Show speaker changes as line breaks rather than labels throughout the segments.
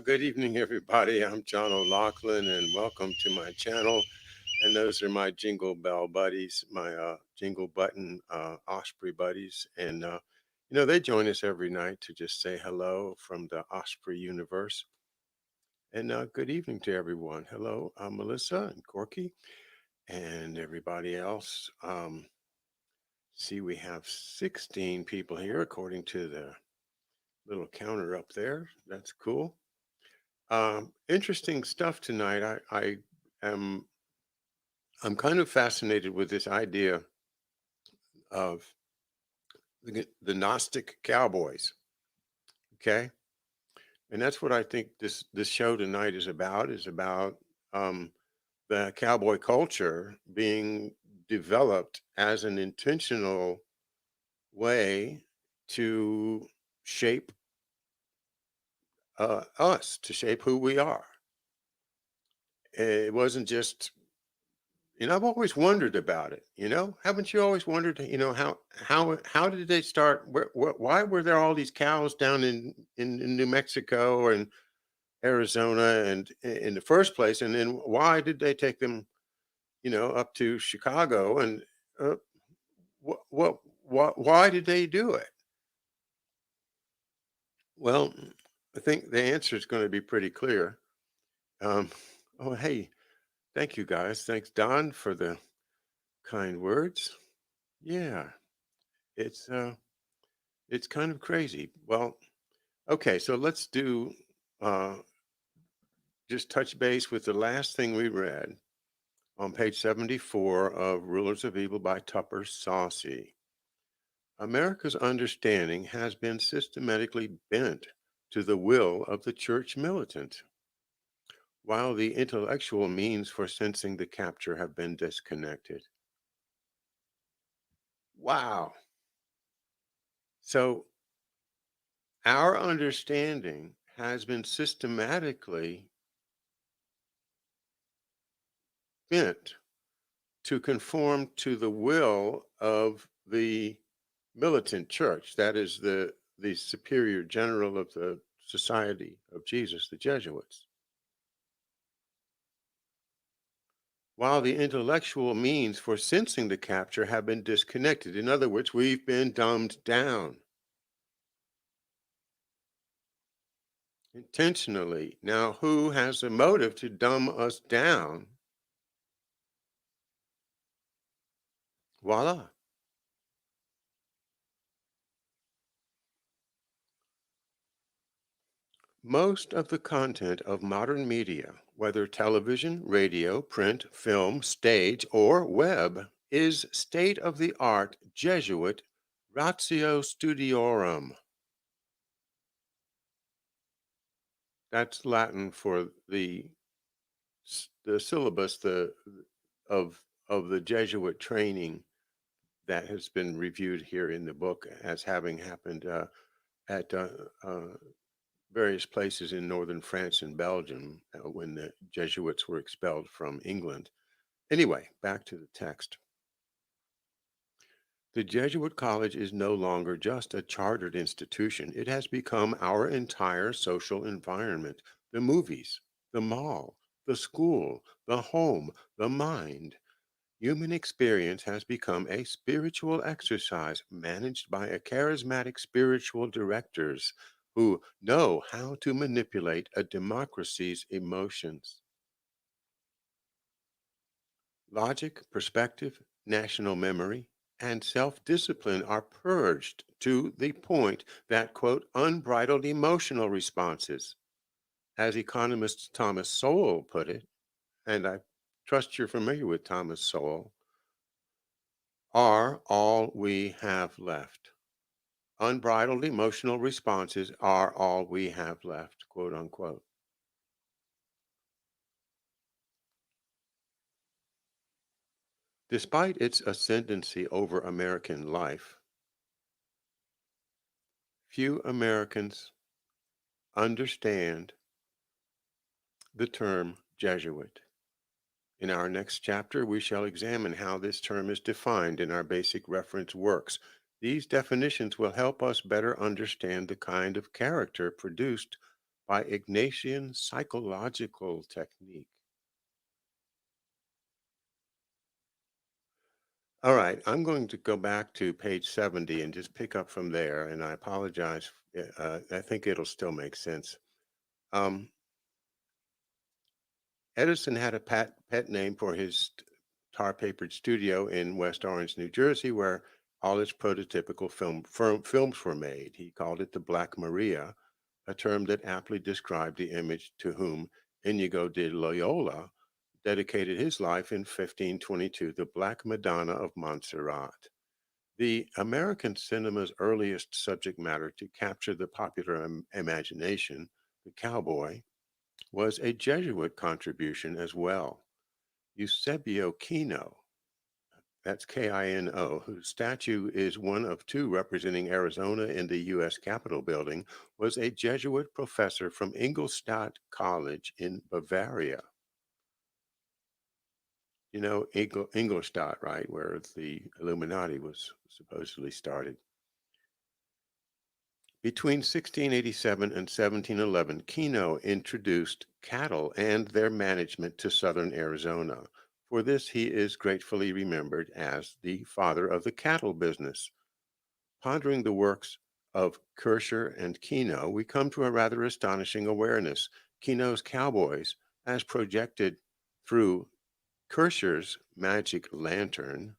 Good evening, everybody. I'm John O'Loughlin, and welcome to my channel. And those are my jingle bell buddies, my jingle button Osprey buddies. And, they join us every night to just say hello from the Osprey universe. And good evening to everyone. Hello, Melissa and Corky and everybody else. See, we have 16 people here, according to the little counter up there. That's cool. Interesting stuff tonight. I am I'm kind of fascinated with this idea of the Gnostic Cowboys. Okay, and that's what I think this show tonight is about um, the cowboy culture being developed as an intentional way to shape us, to shape who we are. It wasn't just I've always wondered about it. Haven't you always wondered? How did they start? Why were there all these cows down in New Mexico and Arizona and in the first place? And then why did they take them, up to Chicago? And uh, why did they do it? Well, I think the answer is going to be pretty clear. Um, oh, hey, thank you guys. Thanks, Don, for the kind words. Yeah, it's uh, It's kind of crazy. Well, okay, so let's do uh, just touch base with the last thing we read on page 74 of Rulers of Evil by Tupper Saucy. America's understanding has been systematically bent to the will of the church militant, while the intellectual means for sensing the capture have been disconnected. Wow. So our understanding has been systematically bent to conform to the will of the militant church, that is the superior general of the Society of Jesus, the Jesuits, while the intellectual means for sensing the capture have been disconnected. In other words, we've been dumbed down intentionally. Now, who has the motive to dumb us down? Voila. Most of the content of modern media, whether television, radio, print, film, stage, or web, is state of the art Jesuit ratio studiorum. That's Latin for the syllabus of the Jesuit training that has been reviewed here in the book as having happened at various places in northern France and Belgium when the Jesuits were expelled from England. Anyway, back to the text. The Jesuit College is no longer just a chartered institution. It has become our entire social environment: the movies, the mall, the school, the home, the mind. Human experience has become a spiritual exercise managed by a charismatic spiritual directors who know how to manipulate a democracy's emotions. Logic, perspective, national memory, and self discipline are purged to the point that, quote, unbridled emotional responses, as economist Thomas Sowell put it, and I trust you're familiar with Thomas Sowell, are all we have left. Unbridled emotional responses are all we have left, quote unquote. Despite its ascendancy over American life, few Americans understand the term Jesuit. In our next chapter, we shall examine how this term is defined in our basic reference works. These definitions will help us better understand the kind of character produced by Ignatian psychological technique. All right, I'm going to go back to page 70 and just pick up from there. And I apologize. I think it'll still make sense. Um, Edison had a pet name for his tar papered studio in West Orange, New Jersey, where all its prototypical films were made. He called it the Black Maria, a term that aptly described the image to whom Inigo de Loyola dedicated his life in 1522, the Black Madonna of Montserrat. The American cinema's earliest subject matter to capture the popular imagination, the cowboy, was a Jesuit contribution as well. Eusebio Kino, that's Kino, whose statue is one of two representing Arizona in the U.S. Capitol building, was a Jesuit professor from Ingolstadt College in Bavaria. You know, Ingolstadt, right, where the Illuminati was supposedly started. Between 1687 and 1711, Kino introduced cattle and their management to southern Arizona. For this, he is gratefully remembered as the father of the cattle business. Pondering the works of Kircher and Kino, we come to a rather astonishing awareness. Kino's Cowboys, as projected through Kircher's magic lantern,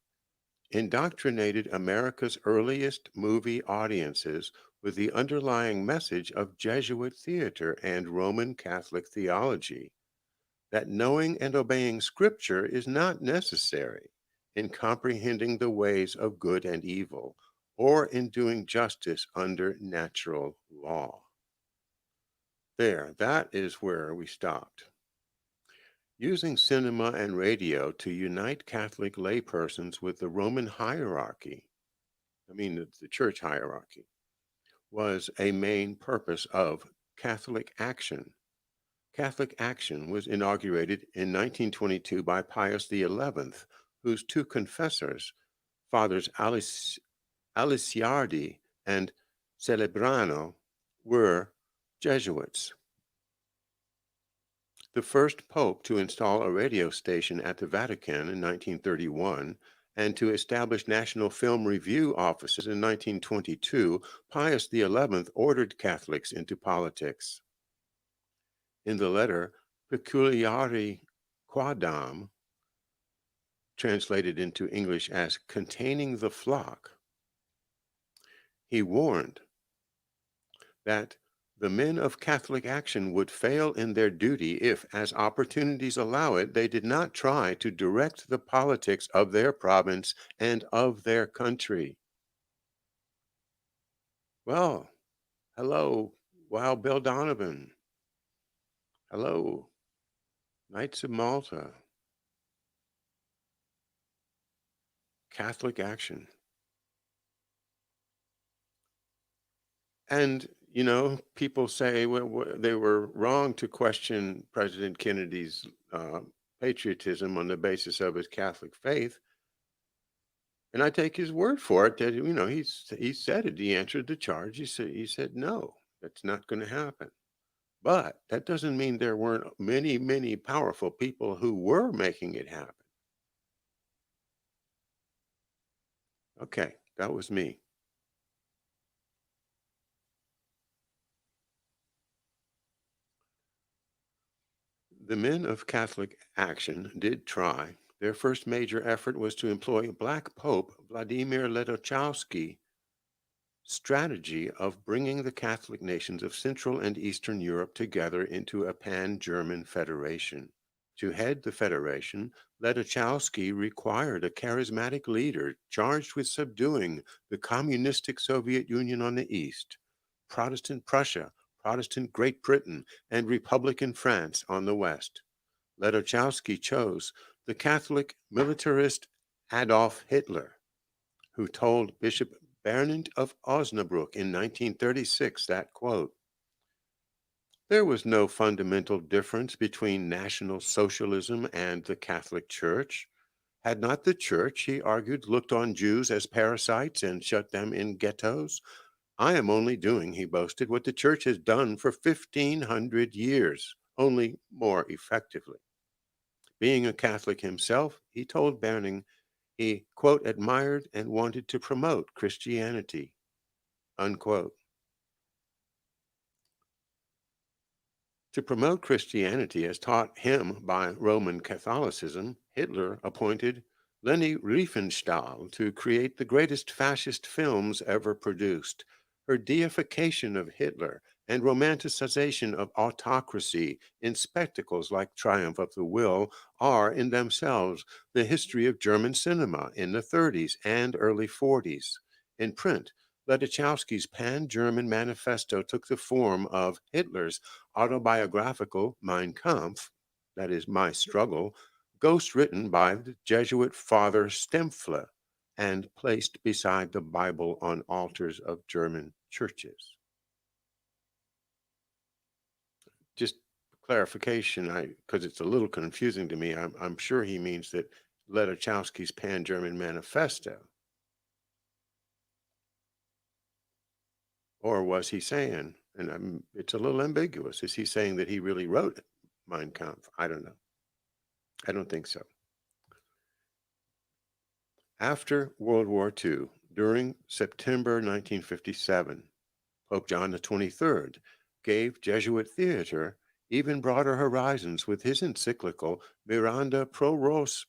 indoctrinated America's earliest movie audiences with the underlying message of Jesuit theater and Roman Catholic theology that knowing and obeying Scripture is not necessary in comprehending the ways of good and evil or in doing justice under natural law. There, that is where we stopped. Using cinema and radio to unite Catholic laypersons with the Roman hierarchy, the church hierarchy, was a main purpose of Catholic Action. Catholic Action was inaugurated in 1922 by Pius XI, whose two confessors, Fathers Aliciardi and Celebrano, were Jesuits. The first pope to install a radio station at the Vatican in 1931 and to establish National Film Review offices in 1922, Pius XI ordered Catholics into politics. In the letter Peculiari Quadam, translated into English as containing the flock, he warned that the men of Catholic Action would fail in their duty if, as opportunities allow it, they did not try to direct the politics of their province and of their country. Well, hello, Wild Bill Donovan. Hello, Knights of Malta. Catholic Action. And, people say they were wrong to question President Kennedy's patriotism on the basis of his Catholic faith. And I take his word for it that, he said it. He answered the charge. He said, no, that's not going to happen. But that doesn't mean there weren't many, many powerful people who were making it happen. Okay, that was me. The men of Catholic Action did try. Their first major effort was to employ Black Pope Vladimir Ledachowski's strategy of bringing the Catholic nations of Central and Eastern Europe together into a pan-German federation. To head the federation, Ledachowski required a charismatic leader charged with subduing the communistic Soviet Union on the east, Protestant Prussia, Protestant Great Britain, and Republican France on the west. Ledachowski chose the Catholic militarist Adolf Hitler, who told Bishop Bernard of Osnabrück in 1936 that, quote, there was no fundamental difference between National Socialism and the Catholic Church. Had not the Church, he argued, looked on Jews as parasites and shut them in ghettos, I am only doing, he boasted, what the church has done for 1,500 years, only more effectively. Being a Catholic himself, he told Berning he, quote, admired and wanted to promote Christianity, unquote. To promote Christianity as taught him by Roman Catholicism, Hitler appointed Leni Riefenstahl to create the greatest fascist films ever produced. Her deification of Hitler and romanticization of autocracy in spectacles like Triumph of the Will are in themselves the history of German cinema in the 30s and early 40s. In print, Ledachowski's Pan-German Manifesto took the form of Hitler's autobiographical Mein Kampf, that is, My Struggle, ghost-written by the Jesuit Father Stempfle and placed beside the Bible on altars of German churches. Just clarification, because it's a little confusing to me, I'm sure he means that Ledachowski's Pan-German Manifesto. Or was he saying, and it's a little ambiguous, is he saying that he really wrote Mein Kampf? I don't know. I don't think so. After World War II, during September 1957, Pope John the 23rd gave Jesuit theater even broader horizons with his encyclical Miranda Prorsus.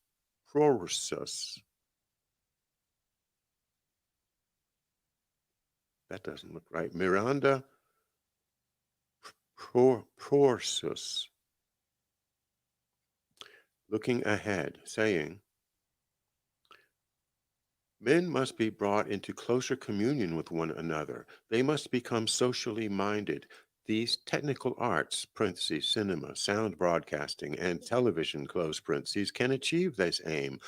That doesn't look right. Miranda Prorsus. Looking ahead, saying, men must be brought into closer communion with one another. They must become socially minded. These technical arts, parentheses, cinema, sound broadcasting, and television, close parentheses, can achieve this aim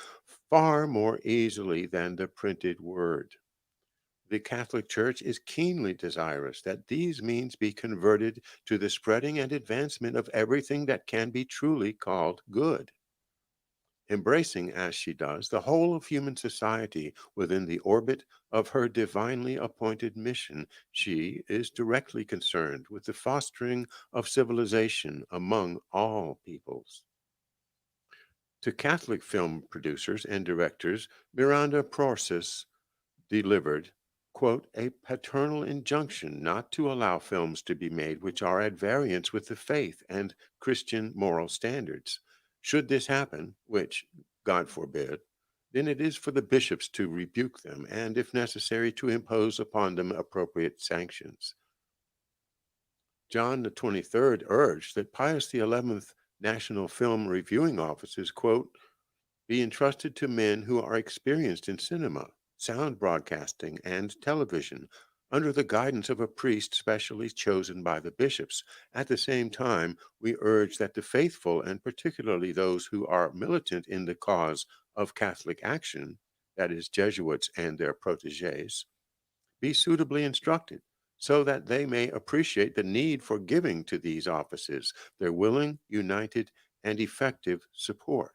far more easily than the printed word. The Catholic Church is keenly desirous that these means be converted to the spreading and advancement of everything that can be truly called good. Embracing, as she does, the whole of human society within the orbit of her divinely appointed mission, she is directly concerned with the fostering of civilization among all peoples. To Catholic film producers and directors, Miranda Prorsus delivered, quote, a paternal injunction not to allow films to be made which are at variance with the faith and Christian moral standards. Should this happen, which God forbid, then it is for the bishops to rebuke them and, if necessary, to impose upon them appropriate sanctions. John the 23rd urged that Pius XI National Film Reviewing Offices, quote, be entrusted to men who are experienced in cinema, sound broadcasting, and television, under the guidance of a priest specially chosen by the bishops. At the same time, we urge that the faithful, and particularly those who are militant in the cause of Catholic action, that is, Jesuits and their proteges, be suitably instructed so that they may appreciate the need for giving to these offices their willing, united, and effective support.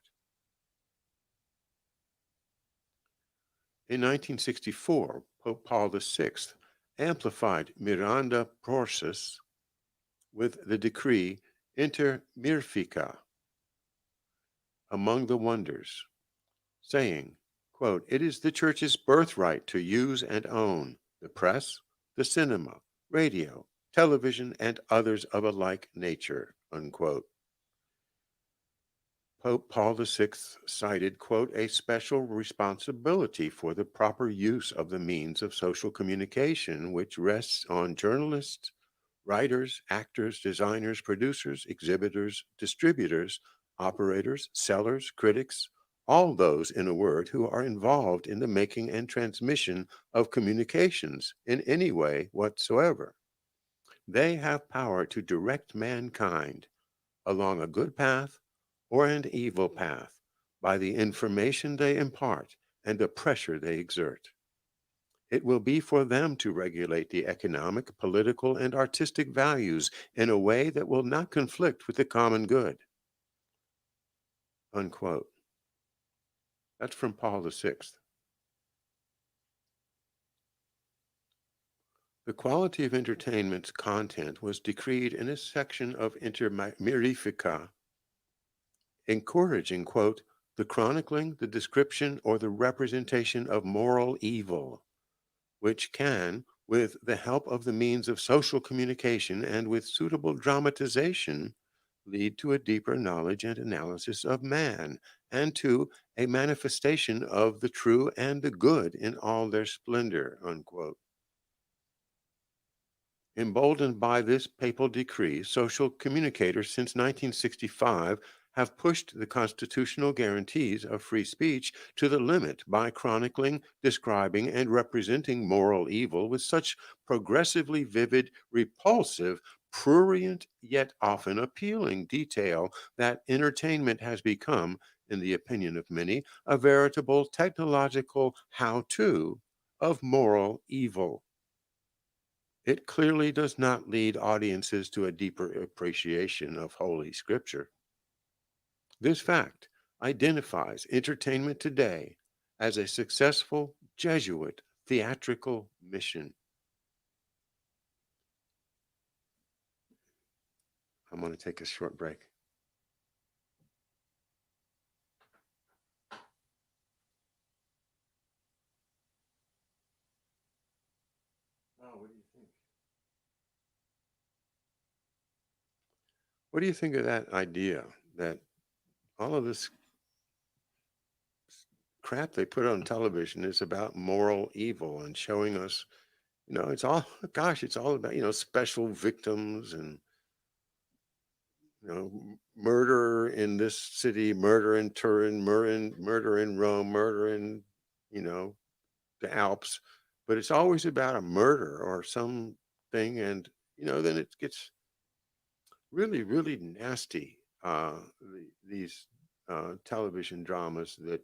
In 1964, Pope Paul VI amplified Miranda Prorsus with the decree Inter Mirifica, among the wonders, saying, quote, it is the church's birthright to use and own the press, the cinema, radio, television, and others of a like nature, unquote. Pope Paul VI cited, quote, a special responsibility for the proper use of the means of social communication, which rests on journalists, writers, actors, designers, producers, exhibitors, distributors, operators, sellers, critics, all those, in a word, who are involved in the making and transmission of communications in any way whatsoever. They have power to direct mankind along a good path or an evil path by the information they impart and the pressure they exert. It will be for them to regulate the economic, political, and artistic values in a way that will not conflict with the common good. Unquote. That's from Paul VI. The quality of entertainment's content was decreed in a section of Inter Mirifica, encouraging, quote, the chronicling, the description, or the representation of moral evil, which can, with the help of the means of social communication and with suitable dramatization, lead to a deeper knowledge and analysis of man and to a manifestation of the true and the good in all their splendor, unquote. Emboldened by this papal decree, social communicators since 1965 have pushed the constitutional guarantees of free speech to the limit by chronicling, describing, and representing moral evil with such progressively vivid, repulsive, prurient, yet often appealing detail that entertainment has become, in the opinion of many, a veritable technological how to of moral evil. It clearly does not lead audiences to a deeper appreciation of Holy Scripture. This fact identifies entertainment today as a successful Jesuit theatrical mission. I'm going to take a short break. Oh, what do you think? What do you think of that idea that all of this crap they put on television is about moral evil and showing us, it's all, gosh, it's all about, special victims and murder in this city, murder in Turin, murder in Rome, murder in, you know, the Alps, but it's always about a murder or something, and then it gets really, really nasty. These television dramas that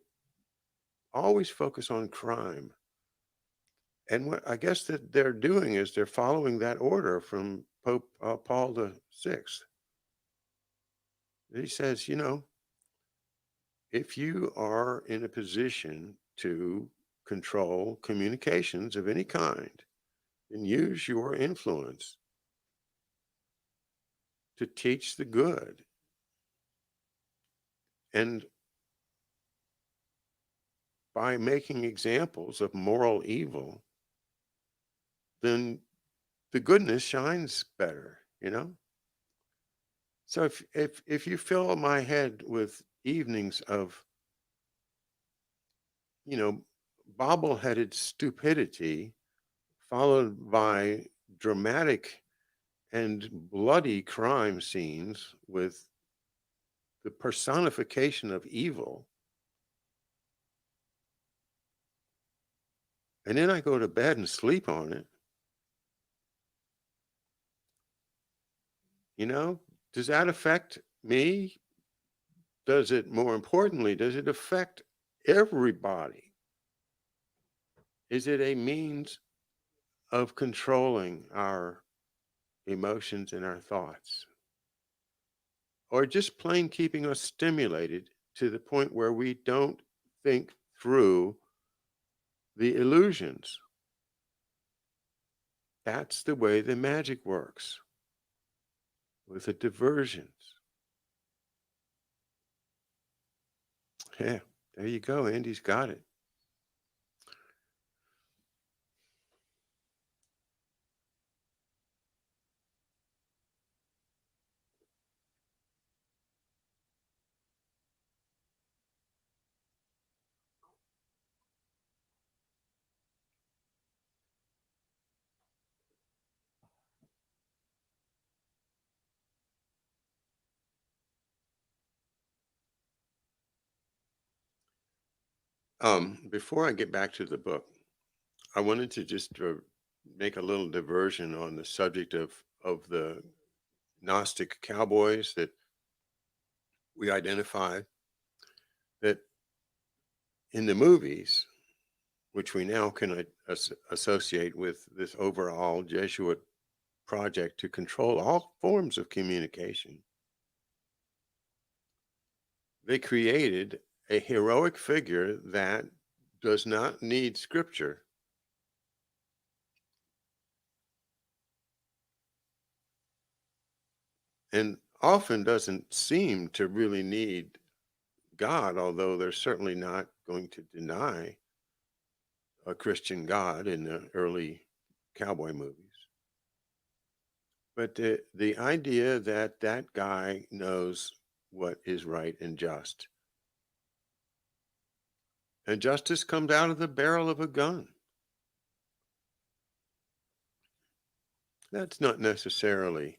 always focus on crime, and what I guess that they're doing is they're following that order from Pope Paul VI. He says, if you are in a position to control communications of any kind, then use your influence to teach the good. And by making examples of moral evil, then the goodness shines better. So if you fill my head with evenings of, you know, bobble-headed stupidity followed by dramatic and bloody crime scenes with the personification of evil, and then I go to bed and sleep on it, you know, does that affect me? Does it, more importantly, does it affect everybody? Is it a means of controlling our emotions and our thoughts? Or just plain keeping us stimulated to the point where we don't think through the illusions? That's the way the magic works with the diversions. Yeah, there you go. Andy's got it. Before I get back to the book, I wanted to just make a little diversion on the subject of the Gnostic Cowboys that we identify, that in the movies, which we now can associate with this overall Jesuit project to control all forms of communication, they created a heroic figure that does not need scripture and often doesn't seem to really need God, although they're certainly not going to deny a Christian God in the early cowboy movies. But the idea that that guy knows what is right and just, and justice comes out of the barrel of a gun. That's not necessarily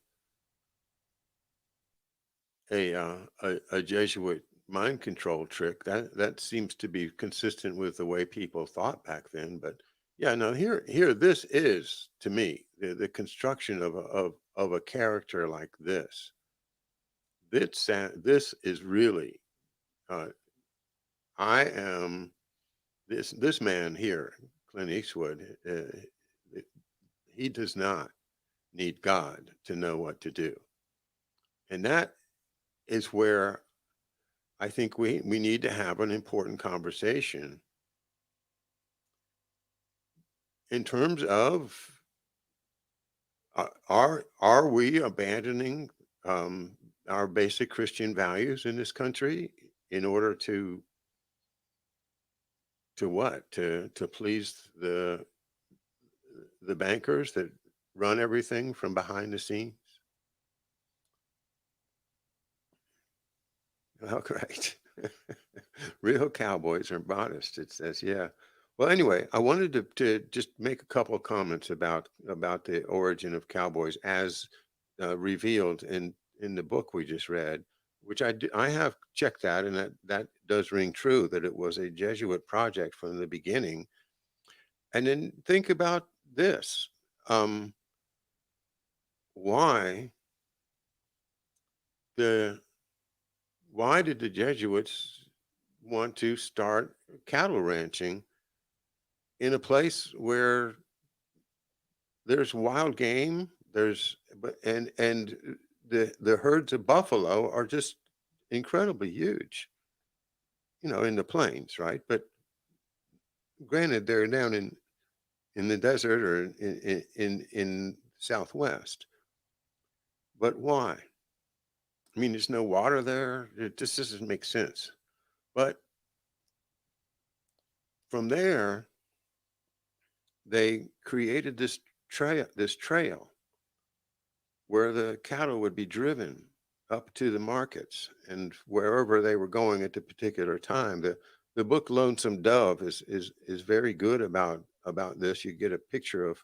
a Jesuit mind control trick. That seems to be consistent with the way people thought back then. But yeah, no, here this is to me the construction of a character like this. This is really uh, I am this man here, Clint Eastwood. He does not need God to know what to do, and that is where I think we need to have an important conversation in terms of are we abandoning our basic Christian values in this country in order to what to please the bankers that run everything from behind the scenes? Oh, great. Real cowboys are modest, it says. Yeah. Well, anyway, I wanted to just make a couple of comments about the origin of cowboys as revealed in the book we just read, which I have checked that, and that does ring true that it was a Jesuit project from the beginning. And then think about this: um, why the why did the Jesuits want to start cattle ranching in a place where there's wild game, there's but and the herds of buffalo are just incredibly huge, in the plains, right? But granted, they're down in the desert or in Southwest. But why? I mean, there's no water there. It just doesn't make sense. But from there, they created this trail where the cattle would be driven up to the markets and wherever they were going at the particular time. The book Lonesome Dove is very good about this. You get a picture of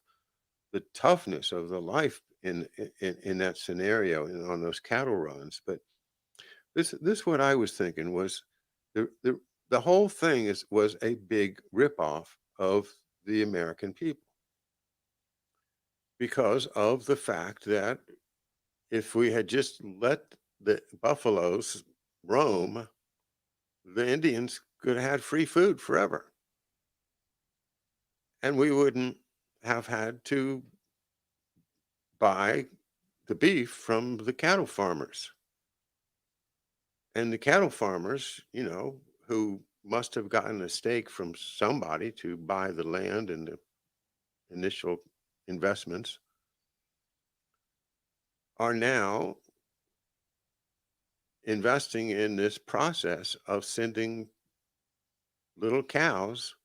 the toughness of the life in that scenario and on those cattle runs. But this what I was thinking was the whole thing was a big ripoff of the American people because of the fact that if we had just let the buffaloes roam, the Indians could have had free food forever. And we wouldn't have had to buy the beef from the cattle farmers. And the cattle farmers, who must have gotten a stake from somebody to buy the land and the initial investments, are now investing in this process of sending little cows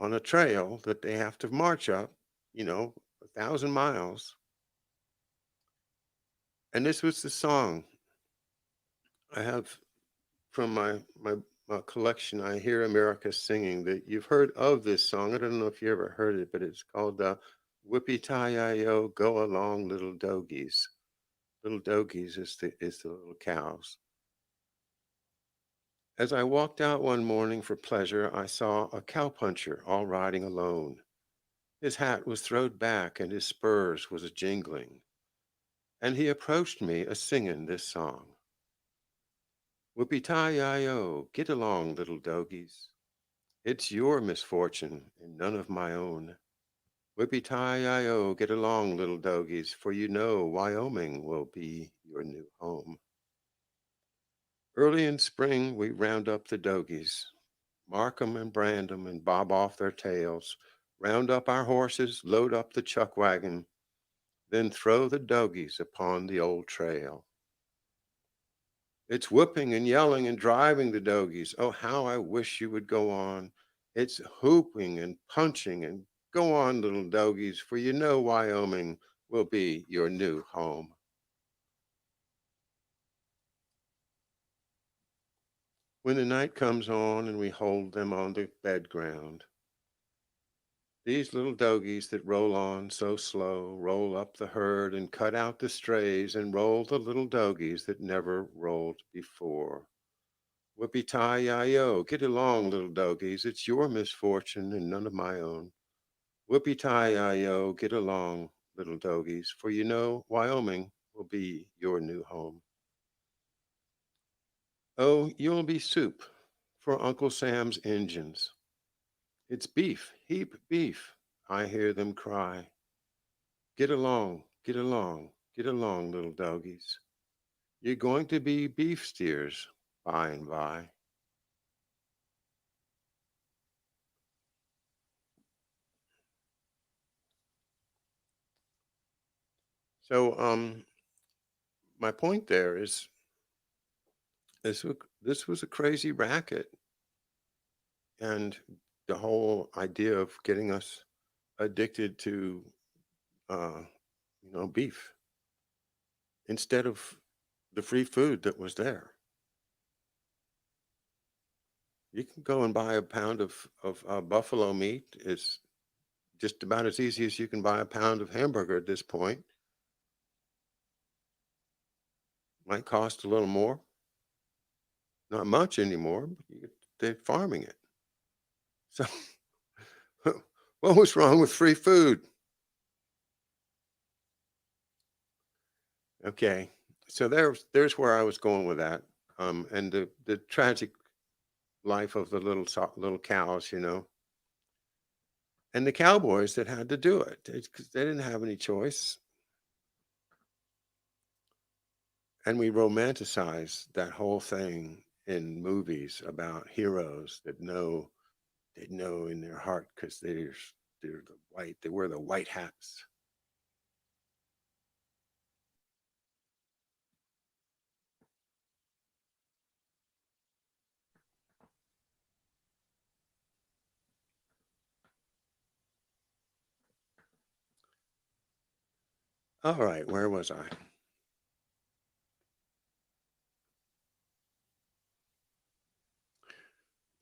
on a trail that they have to march up, 1,000 miles. And this was the song I have from my collection. I Hear America Singing. That you've heard of this song. I don't know if you ever heard it, but it's called "Whippy Tie Yo, Go Along, Little Dogies." Little dogies is the little cows. As I walked out one morning for pleasure, I saw a cowpuncher all riding alone. His hat was throwed back and his spurs was a jingling, and he approached me a singing this song. Whoopee-tie-yi-o, get along, little dogies. It's your misfortune and none of my own. Whippy-tie-yi-o, get along, little dogies, for you know Wyoming will be your new home. Early in spring, we round up the dogies, mark 'em and brand 'em and bob off their tails, round up our horses, load up the chuck wagon, then throw the dogies upon the old trail. It's whooping and yelling and driving the doggies. Oh, how I wish you would go on. It's whooping and punching and go on, little doggies, for you know Wyoming will be your new home. When the night comes on and we hold them on the bed ground, these little doggies that roll on so slow, roll up the herd and cut out the strays and roll the little doggies that never rolled before. Whippy tie yi yo, get along, little doggies. It's your misfortune and none of my own. Whippy tie yi yo, get along, little doggies, for you know Wyoming will be your new home. Oh, you'll be soup for Uncle Sam's engines. It's beef, heap beef, I hear them cry. Get along, get along, get along, little doggies. You're going to be beef steers by and by. So, my point there is this was a crazy racket, and the whole idea of getting us addicted to, uh, beef instead of the free food that was there. You can go and buy a pound of buffalo meat. It's just about as easy as you can buy a pound of hamburger at this point. Might cost a little more, not much anymore, but they're farming it. So, what was wrong with free food? Okay, so there's where I was going with that, and the tragic life of the little cows, and the cowboys that had to do it because they didn't have any choice, and we romanticize that whole thing in movies about heroes that know they know in their heart because they wear the white hats. All right, where was I?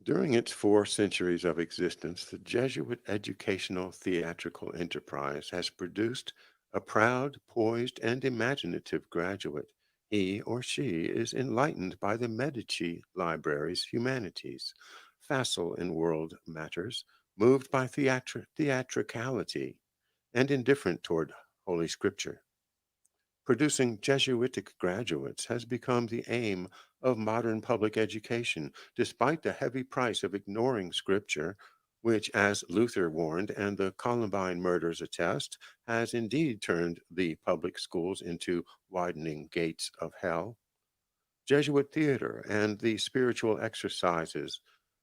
During its 4 centuries of existence, the Jesuit educational theatrical enterprise has produced a proud, poised, and imaginative graduate. He or she is enlightened by the Medici Library's humanities, facile in world matters, moved by theatricality, and indifferent toward Holy Scripture. Producing Jesuitic graduates has become the aim of modern public education, despite the heavy price of ignoring Scripture, which, as Luther warned and the Columbine murders attest, has indeed turned the public schools into widening gates of hell. Jesuit theater and the spiritual exercises,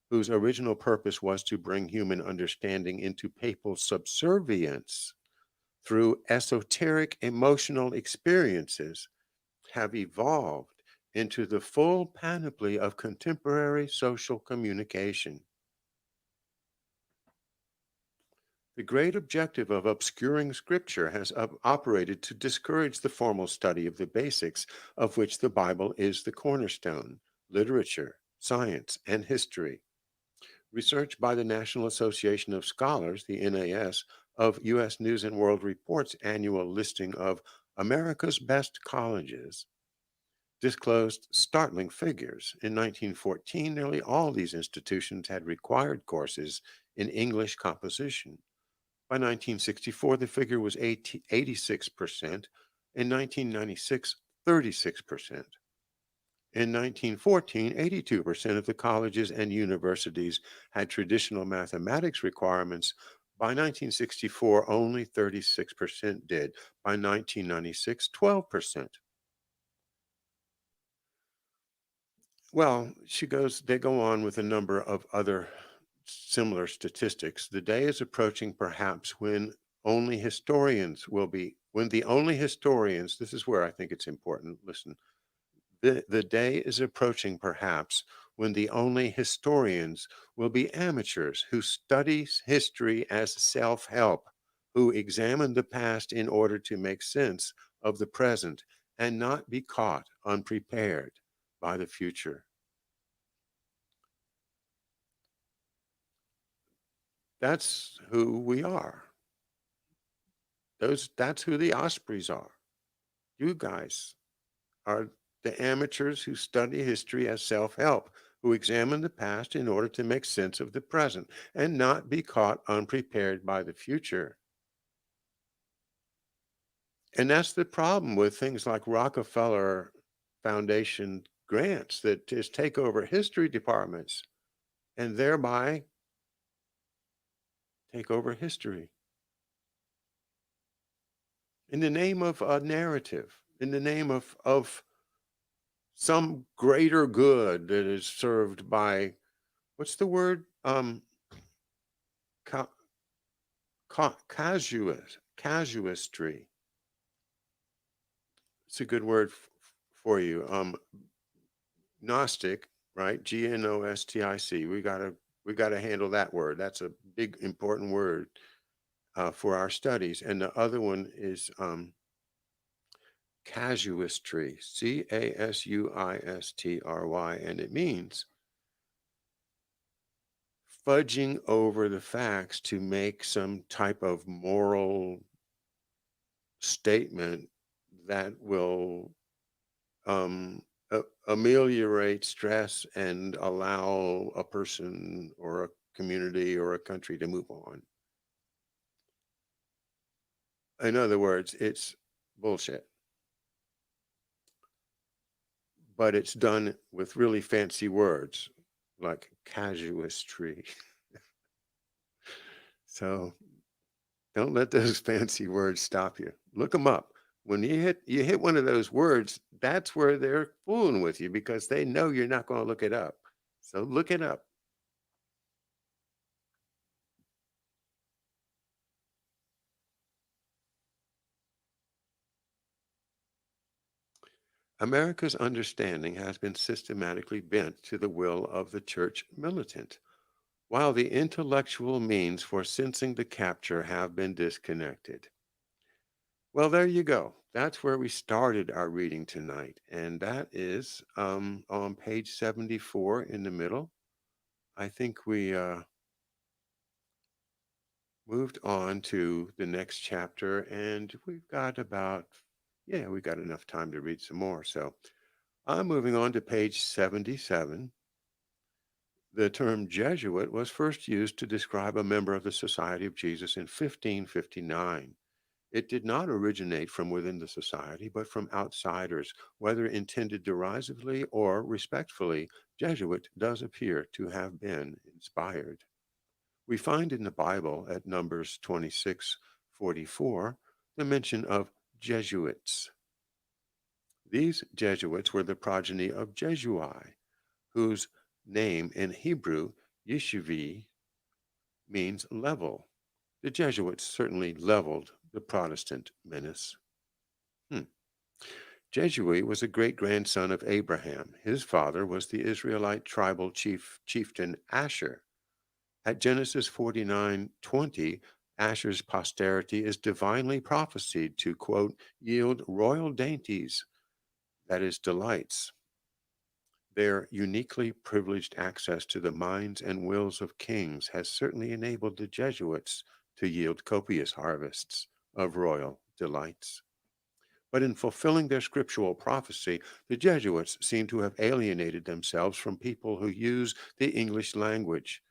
whose original purpose was to bring human understanding into papal subservience through esoteric emotional experiences, have evolved into the full panoply of contemporary social communication. The great objective of obscuring scripture has operated to discourage the formal study of the basics of which the Bible is the cornerstone: literature, science, and history. Research by the National Association of Scholars, the NAS, of U.S. News and World Report's annual listing of America's best colleges disclosed startling figures. In 1914, nearly all these institutions had required courses in English composition. By 1964, the figure was 86%. In 1996, 36%. In 1914, 82% of the colleges and universities had traditional mathematics requirements. By 1964, only 36% did. By 1996, 12%. Well, they go on with a number of other similar statistics. The day is approaching perhaps when the only historians, this is where I think it's important, listen, The day is approaching, perhaps, when the only historians will be amateurs who study history as self help, who examine the past in order to make sense of the present and not be caught unprepared by the future. That's who we are. That's who the Ospreys are. You guys are the amateurs who study history as self help, who examine the past in order to make sense of the present and not be caught unprepared by the future. And that's the problem with things like Rockefeller Foundation grants that just take over history departments and thereby take over history in the name of a narrative, in the name of some greater good that is served by what's the word? Ca- casuistry. It's a good word for you. Gnostic, right? Gnostic. We gotta handle that word. That's a big important word for our studies. And the other one is casuistry. Casuistry, and it means fudging over the facts to make some type of moral statement that will um, ameliorate stress and allow a person or a community or a country to move on. In other words, it's bullshit, but it's done with really fancy words like casuistry. So don't let those fancy words stop you. Look them up. When you hit one of those words, that's where they're fooling with you because they know you're not going to look it up. So look it up. America's understanding has been systematically bent to the will of the church militant, while the intellectual means for sensing the capture have been disconnected. Well, there you go. That's where we started our reading tonight, and that is on page 74 in the middle. I think we moved on to the next chapter, and we got enough time to read some more. So I'm moving on to page 77. The term Jesuit was first used to describe a member of the Society of Jesus in 1559. It did not originate from within the society, but from outsiders. Whether intended derisively or respectfully, Jesuit does appear to have been inspired. We find in the Bible at Numbers 26:44 the mention of Jesuits. These Jesuits were the progeny of Jesui, whose name in Hebrew, Yeshivi, means level. The Jesuits certainly leveled the Protestant menace. Hmm. Jesui was a great grandson of Abraham. His father was the Israelite tribal chieftain Asher. At Genesis 49:20, Asher's posterity is divinely prophesied to, quote, yield royal dainties, that is, delights. Their uniquely privileged access to the minds and wills of kings has certainly enabled the Jesuits to yield copious harvests of royal delights. But in fulfilling their scriptural prophecy, the Jesuits seem to have alienated themselves from people who use the English language.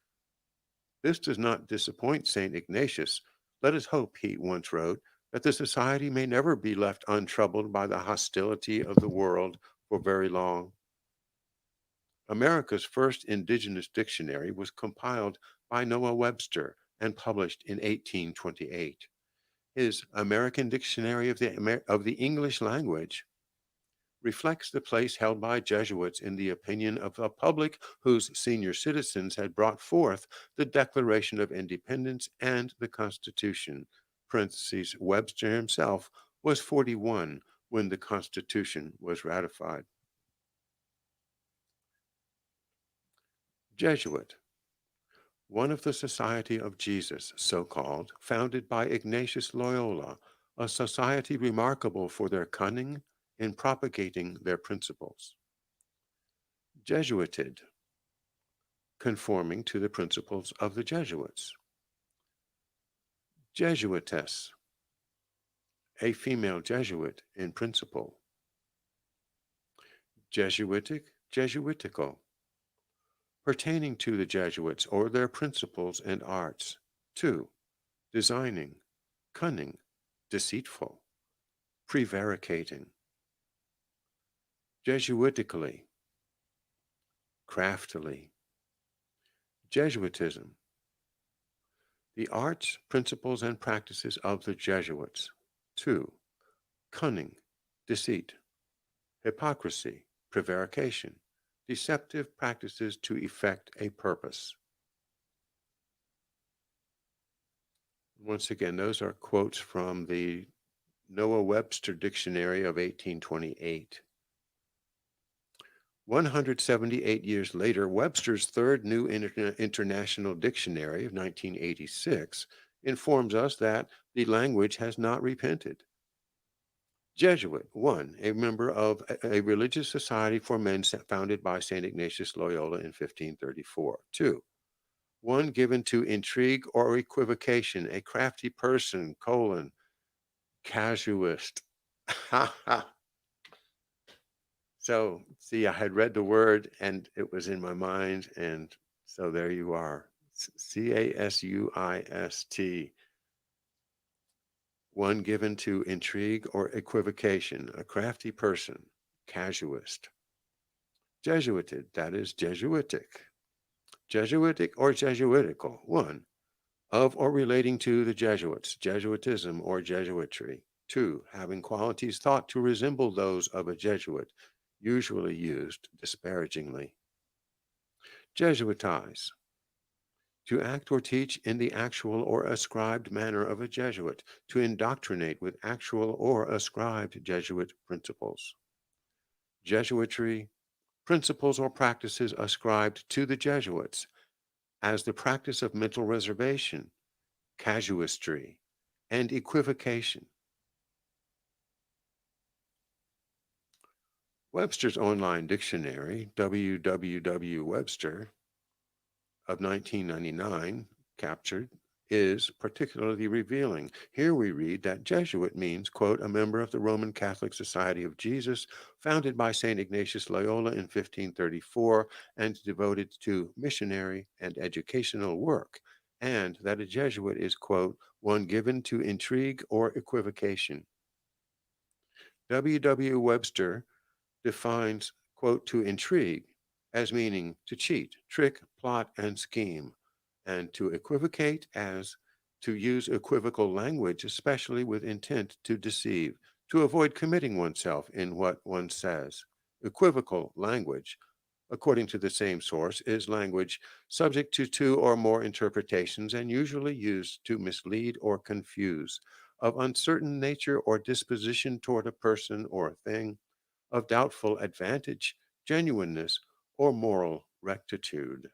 This does not disappoint St. Ignatius. Let us hope, he once wrote, that the society may never be left untroubled by the hostility of the world for very long. America's first indigenous dictionary was compiled by Noah Webster and published in 1828. His American Dictionary of the English Language reflects the place held by Jesuits in the opinion of a public whose senior citizens had brought forth the Declaration of Independence and the Constitution. Parentheses, Webster himself was 41 when the Constitution was ratified. Jesuit, one of the Society of Jesus, so called, founded by Ignatius Loyola, a society remarkable for their cunning in propagating their principles. Jesuited, conforming to the principles of the Jesuits. Jesuitess, a female Jesuit in principle. Jesuitic, Jesuitical, pertaining to the Jesuits or their principles and arts. 2. Designing, cunning, deceitful, prevaricating. Jesuitically, craftily. Jesuitism, the arts, principles, and practices of the Jesuits. 2. Cunning, deceit, hypocrisy, prevarication, deceptive practices to effect a purpose. Once again, those are quotes from the Noah Webster Dictionary of 1828. 178 years later, Webster's third New International Dictionary of 1986 informs us that the language has not repented. Jesuit, 1, a member of a religious society for men founded by St. Ignatius Loyola in 1534. 2, one given to intrigue or equivocation, a crafty person, casuist. So, see, I had read the word and it was in my mind, and so there you are. Casuist, one given to intrigue or equivocation, a crafty person, casuist. Jesuited, that is Jesuitic. Jesuitic or Jesuitical, 1, of or relating to the Jesuits, Jesuitism or Jesuitry. 2, having qualities thought to resemble those of a Jesuit, usually used disparagingly. Jesuitize, to act or teach in the actual or ascribed manner of a Jesuit, to indoctrinate with actual or ascribed Jesuit principles. Jesuitry, principles or practices ascribed to the Jesuits, as the practice of mental reservation, casuistry, and equivocation. Webster's online dictionary, WWW Webster, of 1999, captured, is particularly revealing. Here we read that Jesuit means, quote, a member of the Roman Catholic Society of Jesus, founded by St. Ignatius Loyola in 1534 and devoted to missionary and educational work, and that a Jesuit is, quote, one given to intrigue or equivocation. W. Webster defines, quote, to intrigue as meaning to cheat, trick, plot, and scheme, and to equivocate as to use equivocal language, especially with intent to deceive, to avoid committing oneself in what one says. Equivocal language, according to the same source, is language subject to two or more interpretations and usually used to mislead or confuse, of uncertain nature or disposition toward a person or a thing, of doubtful advantage, genuineness, or moral rectitude.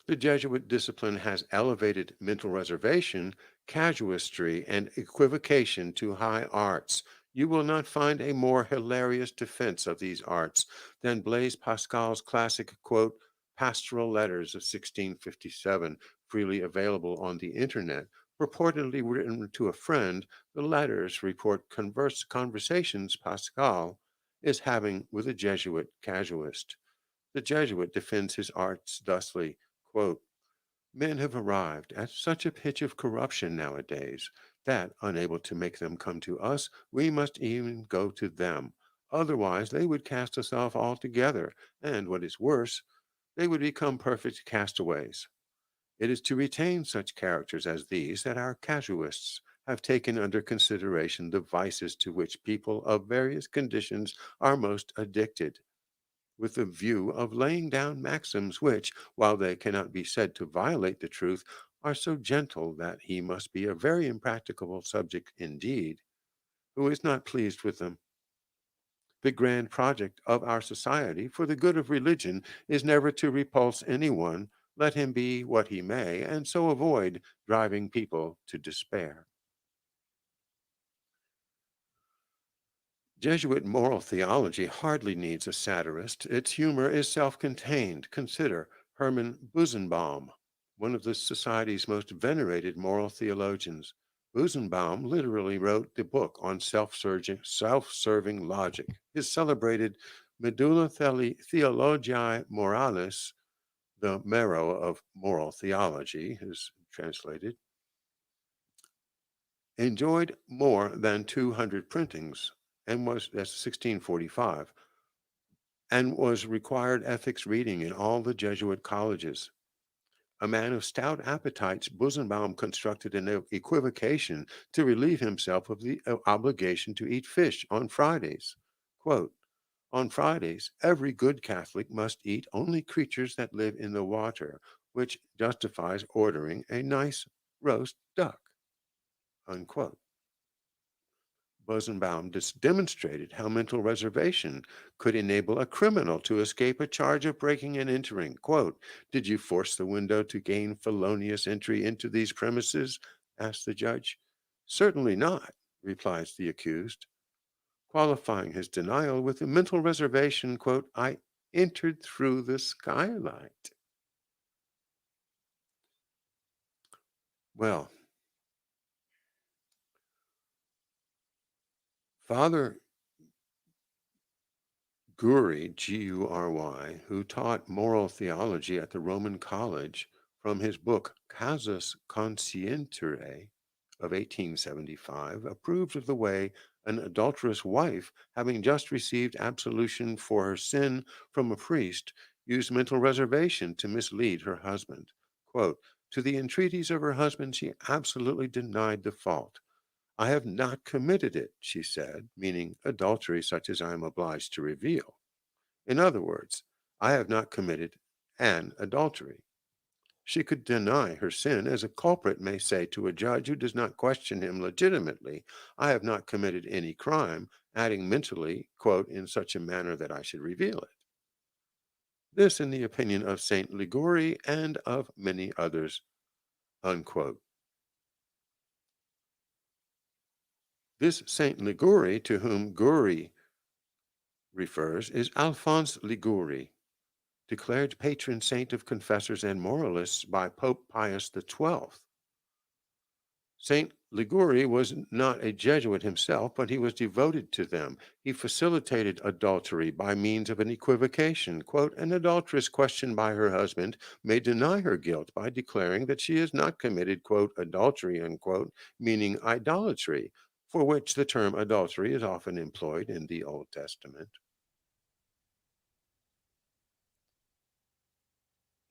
The Jesuit discipline has elevated mental reservation, casuistry, and equivocation to high arts. You will not find a more hilarious defense of these arts than Blaise Pascal's classic, quote, pastoral letters of 1657, freely available on the internet. Purportedly written to a friend, the letters report conversations Pascal is having with a Jesuit casuist. The Jesuit defends his arts thusly, quote, men have arrived at such a pitch of corruption nowadays that, unable to make them come to us, we must even go to them. Otherwise, they would cast us off altogether, and what is worse, they would become perfect castaways. It is to retain such characters as these that our casuists have taken under consideration the vices to which people of various conditions are most addicted, with the view of laying down maxims which, while they cannot be said to violate the truth, are so gentle that he must be a very impracticable subject indeed, who is not pleased with them. The grand project of our society for the good of religion is never to repulse anyone, let him be what he may, and so avoid driving people to despair. Jesuit moral theology hardly needs a satirist. Its humor is self contained. Consider Hermann Busenbaum, one of the society's most venerated moral theologians. Busenbaum literally wrote the book on self-serving logic. His celebrated Medulla Theologiae Moralis, the marrow of moral theology, is translated, enjoyed more than 200 printings and was, that's 1645, and was required ethics reading in all the Jesuit colleges. A man of stout appetites, Busenbaum constructed an equivocation to relieve himself of the obligation to eat fish on Fridays. Quote, on Fridays, every good Catholic must eat only creatures that live in the water, which justifies ordering a nice roast duck. Unquote. Bosenbaum demonstrated how mental reservation could enable a criminal to escape a charge of breaking and entering. Quote, did you force the window to gain felonious entry into these premises? Asked the judge. Certainly not, replies the accused, qualifying his denial with a mental reservation. Quote, I entered through the skylight. Well, Father Gury, Gury, who taught moral theology at the Roman College, from his book Casus Conscientiae of 1875, approved of the way an adulterous wife, having just received absolution for her sin from a priest, used mental reservation to mislead her husband. Quote, to the entreaties of her husband, she absolutely denied the fault. I have not committed it, she said, meaning adultery such as I am obliged to reveal. In other words, I have not committed an adultery. She could deny her sin as a culprit may say to a judge who does not question him legitimately, I have not committed any crime, adding mentally, quote, in such a manner that I should reveal it. This in the opinion of St. Ligori and of many others, unquote. This St. Ligori to whom Guri refers is Alphonse Liguri, declared patron saint of confessors and moralists by Pope Pius XII. Saint Liguri was not a Jesuit himself, but he was devoted to them. He facilitated adultery by means of an equivocation. Quote, an adulteress questioned by her husband may deny her guilt by declaring that she has not committed, quote, adultery, unquote, meaning idolatry, for which the term adultery is often employed in the Old Testament.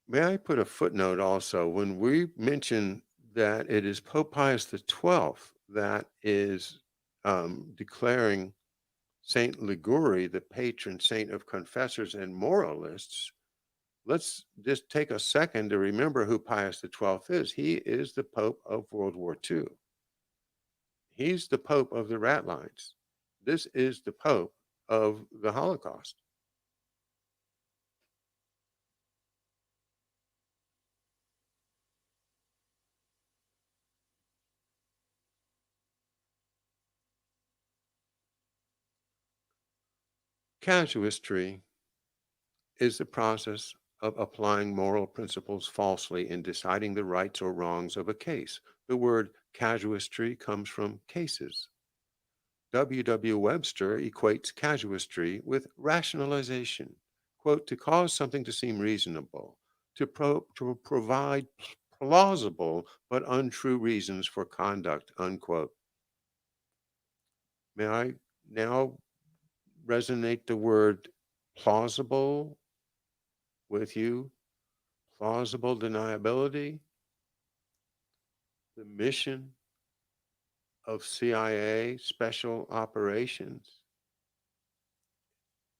May I put a footnote also? When we mention that it is Pope Pius XII that is declaring Saint Liguri the patron saint of confessors and moralists, let's just take a second to remember who Pius XII is. He is the Pope of World War II. He's the Pope of the rat lines. This is the Pope of the Holocaust. Casuistry is the process of applying moral principles falsely in deciding the rights or wrongs of a case. The word casuistry comes from cases. W. W. Webster equates casuistry with rationalization, quote, to cause something to seem reasonable, to provide plausible but untrue reasons for conduct, unquote. May I now resonate the word plausible with you? Plausible deniability, the mission of CIA special operations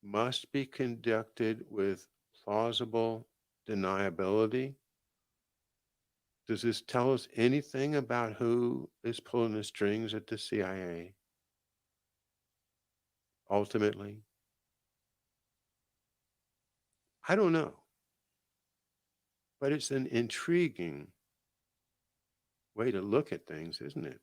must be conducted with plausible deniability. Does this tell us anything about who is pulling the strings at the CIA ultimately? I don't know, but it's an intriguing way to look at things, isn't it?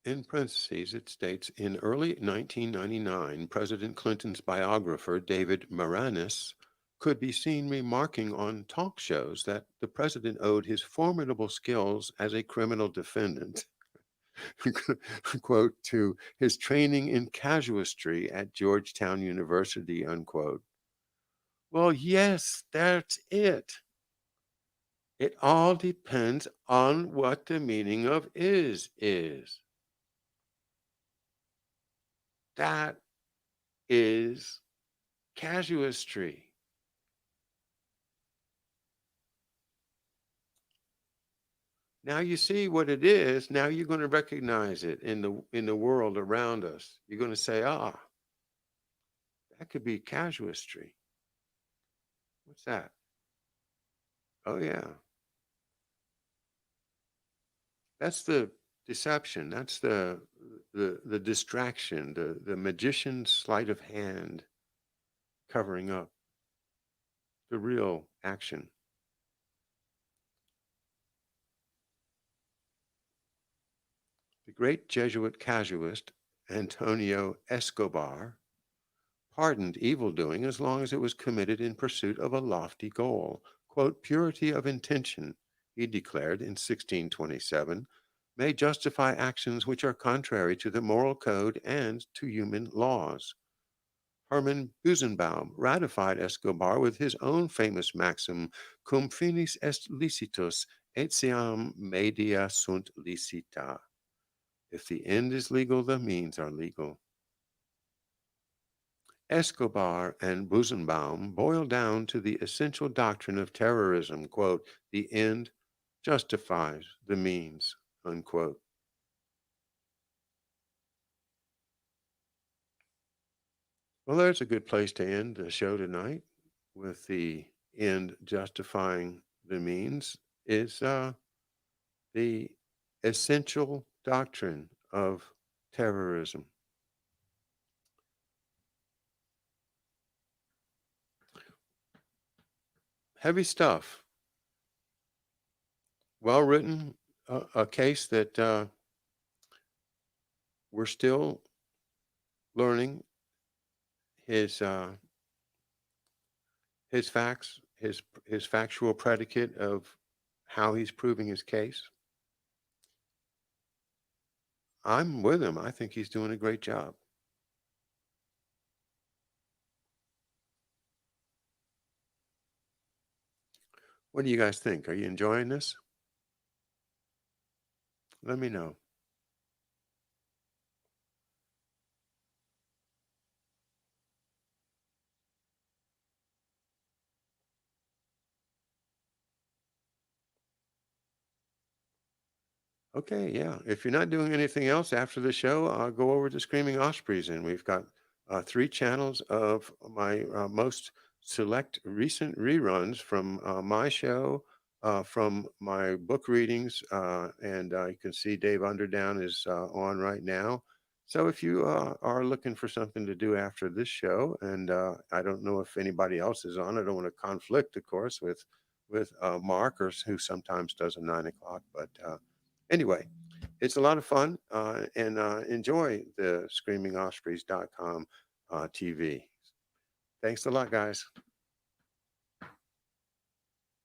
In parentheses, it states in early 1999, President Clinton's biographer, David Maraniss, could be seen remarking on talk shows that the president owed his formidable skills as a criminal defendant, quote, to his training in casuistry at Georgetown University, unquote. Well, yes, that's it. It all depends on what the meaning of is. That is casuistry. Now you see what it is. Now you're going to recognize it in the world around us. You're going to say, ah, that could be casuistry. What's that? Oh yeah, that's the deception. That's the distraction. The magician's sleight of hand covering up the real action. The great Jesuit casuist Antonio Escobar pardoned evildoing as long as it was committed in pursuit of a lofty goal. Quote, purity of intention, he declared in 1627, may justify actions which are contrary to the moral code and to human laws. Hermann Busenbaum ratified Escobar with his own famous maxim, cum finis est licitus, etiam media sunt licita. If the end is legal, the means are legal. Escobar and Busenbaum boil down to the essential doctrine of terrorism, quote, the end justifies the means, unquote. Well, there's a good place to end the show tonight with the end justifying the means is the essential doctrine of terrorism. Heavy stuff, well written, a case that we're still learning his facts, his factual predicate of how he's proving his case. I'm with him. I think he's doing a great job. What do you guys think? Are you enjoying this? Let me know. Okay, yeah. If you're not doing anything else after the show, go over to Screaming Ospreys, and we've got 3 channels of my most select recent reruns from my show, from my book readings, and you can see Dave Underdown is on right now. So if you are looking for something to do after this show, and I don't know if anybody else is on, I don't want to conflict, of course, with Mark, or who sometimes does a 9 o'clock, but. Anyway, it's a lot of fun, and enjoy the screamingospreys.com TV. Thanks a lot, guys.